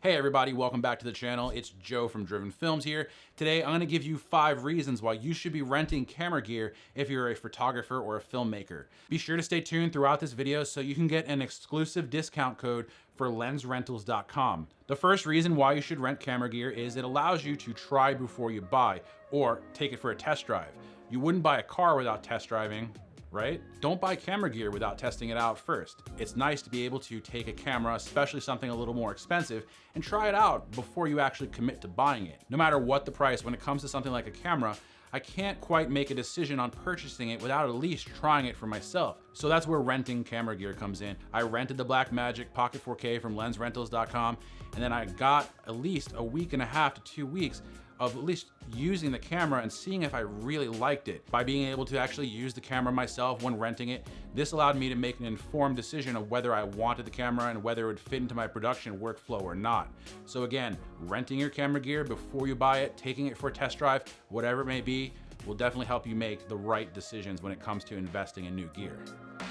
Hey everybody, welcome back to the channel. It's Joe from Driven Films here. Today I'm going to give you 5 reasons why you should be renting camera gear if you're a photographer or a filmmaker. Be sure to stay tuned throughout this video so you can get an exclusive discount code for lensrentals.com. The first reason why you should rent camera gear is it allows you to try before you buy or take it for a test drive. You wouldn't buy a car without test driving, right? Don't buy camera gear without testing it out first. It's nice to be able to take a camera, especially something a little more expensive, and try it out before you actually commit to buying it. No matter what the price, when it comes to something like a camera, I can't quite make a decision on purchasing it without at least trying it for myself. So that's where renting camera gear comes in. I rented the Blackmagic Pocket 4K from lensrentals.com, and then I got at least a week and a half to 2 weeks of at least using the camera and seeing if I really liked it. By being able to actually use the camera myself when renting it, this allowed me to make an informed decision of whether I wanted the camera and whether it would fit into my production workflow or not. So again, renting your camera gear before you buy it, taking it for a test drive, whatever it may be, will definitely help you make the right decisions when it comes to investing in new gear.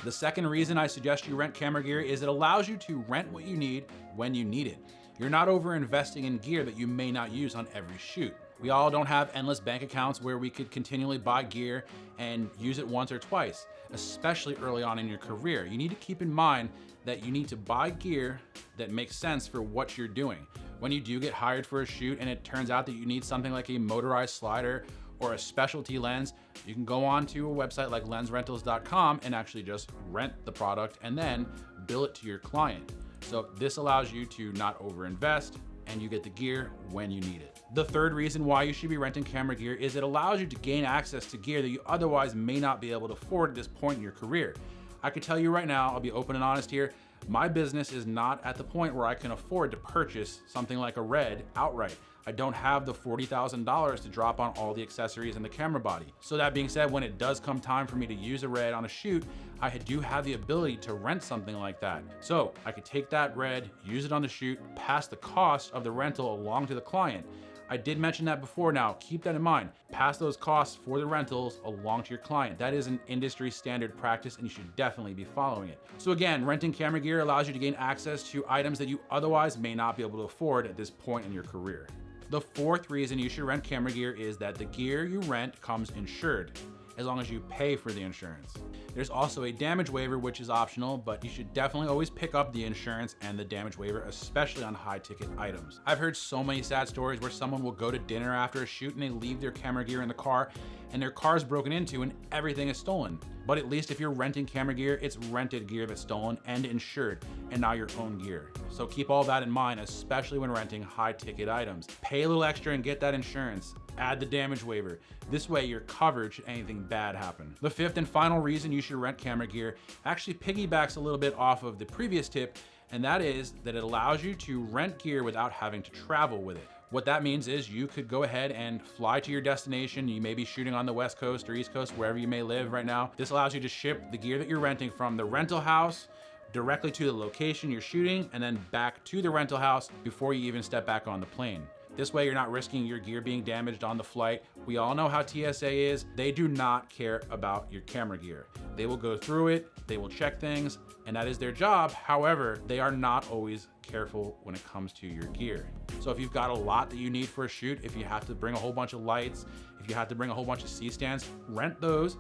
The second reason I suggest you rent camera gear is it allows you to rent what you need when you need it. You're not over investing in gear that you may not use on every shoot. We all don't have endless bank accounts where we could continually buy gear and use it once or twice, especially early on in your career. You need to keep in mind that you need to buy gear that makes sense for what you're doing. When you do get hired for a shoot and it turns out that you need something like a motorized slider or a specialty lens, you can go on to a website like lensrentals.com and actually just rent the product and then bill it to your client. So this allows you to not overinvest and you get the gear when you need it. The third reason why you should be renting camera gear is it allows you to gain access to gear that you otherwise may not be able to afford at this point in your career. I can tell you right now, I'll be open and honest here, my business is not at the point where I can afford to purchase something like a Red outright. I don't have the $40,000 to drop on all the accessories and the camera body. So that being said, when it does come time for me to use a Red on a shoot, I do have the ability to rent something like that. So I could take that Red, use it on the shoot, pass the cost of the rental along to the client. I did mention that before. Now keep that in mind. Pass those costs for the rentals along to your client. That is an industry standard practice and you should definitely be following it. So again, renting camera gear allows you to gain access to items that you otherwise may not be able to afford at this point in your career. The fourth reason you should rent camera gear is that the gear you rent comes insured, as long as you pay for the insurance. There's also a damage waiver, which is optional, but you should definitely always pick up the insurance and the damage waiver, especially on high ticket items. I've heard so many sad stories where someone will go to dinner after a shoot and they leave their camera gear in the car and their car is broken into and everything is stolen. But at least if you're renting camera gear, it's rented gear that's stolen and insured and not your own gear. So keep all that in mind, especially when renting high ticket items. Pay a little extra and get that insurance. Add the damage waiver. This way you're covered should anything bad happen. The fifth and final reason you should rent camera gear actually piggybacks a little bit off of the previous tip, and that is that it allows you to rent gear without having to travel with it. What that means is you could go ahead and fly to your destination. You may be shooting on the West Coast or East Coast, wherever you may live right now. This allows you to ship the gear that you're renting from the rental house directly to the location you're shooting and then back to the rental house before you even step back on the plane. This way you're not risking your gear being damaged on the flight. We all know how TSA is. They do not care about your camera gear. They will go through it, they will check things, and that is their job. However, they are not always careful when it comes to your gear. So if you've got a lot that you need for a shoot, if you have to bring a whole bunch of lights, if you have to bring a whole bunch of C-stands, rent those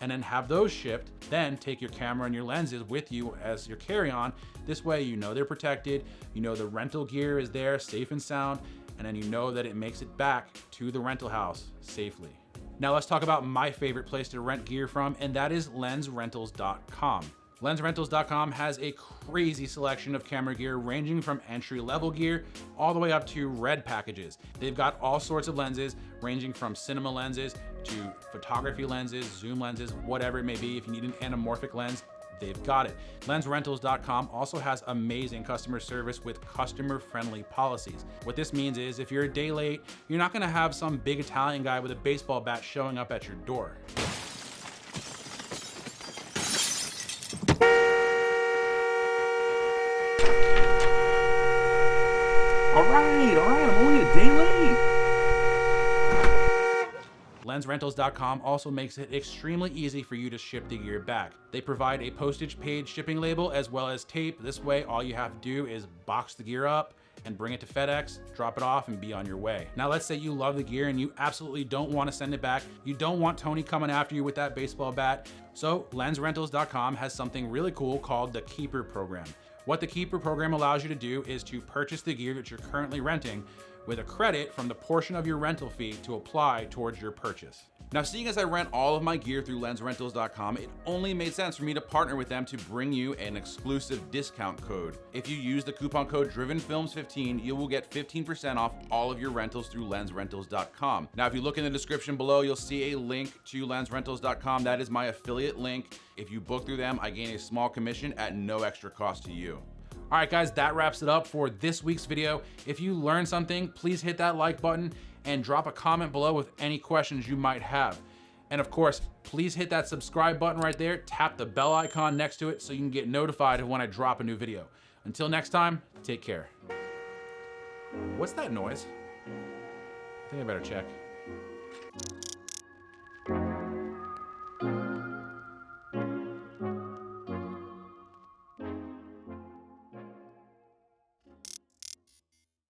and then have those shipped. Then take your camera and your lenses with you as your carry-on. This way you know they're protected, you know the rental gear is there safe and sound, and then you know that it makes it back to the rental house safely. Now let's talk about my favorite place to rent gear from, and that is lensrentals.com. Lensrentals.com has a crazy selection of camera gear ranging from entry-level gear all the way up to Red packages. They've got all sorts of lenses ranging from cinema lenses to photography lenses, zoom lenses, whatever it may be. If you need an anamorphic lens, they've got it. Lensrentals.com also has amazing customer service with customer-friendly policies. What this means is if you're a day late, you're not gonna have some big Italian guy with a baseball bat showing up at your door. All right, I'm only a day late. Lensrentals.com also makes it extremely easy for you to ship the gear back. They provide a postage paid shipping label as well as tape. This way, all you have to do is box the gear up and bring it to FedEx, drop it off, and be on your way. Now, let's say you love the gear and you absolutely don't want to send it back. You don't want Tony coming after you with that baseball bat. So lensrentals.com has something really cool called the Keeper program. What the Keeper program allows you to do is to purchase the gear that you're currently renting with a credit from the portion of your rental fee to apply towards your purchase. Now, seeing as I rent all of my gear through lensrentals.com, it only made sense for me to partner with them to bring you an exclusive discount code. If you use the coupon code DrivenFilms15, you will get 15% off all of your rentals through lensrentals.com. Now, if you look in the description below, you'll see a link to lensrentals.com. That is my affiliate link. If you book through them, I gain a small commission at no extra cost to you. All right, guys, that wraps it up for this week's video. If you learned something, please hit that like button and drop a comment below with any questions you might have. And of course, please hit that subscribe button right there, tap the bell icon next to it so you can get notified of when I drop a new video. Until next time, take care. What's that noise? I think I better check.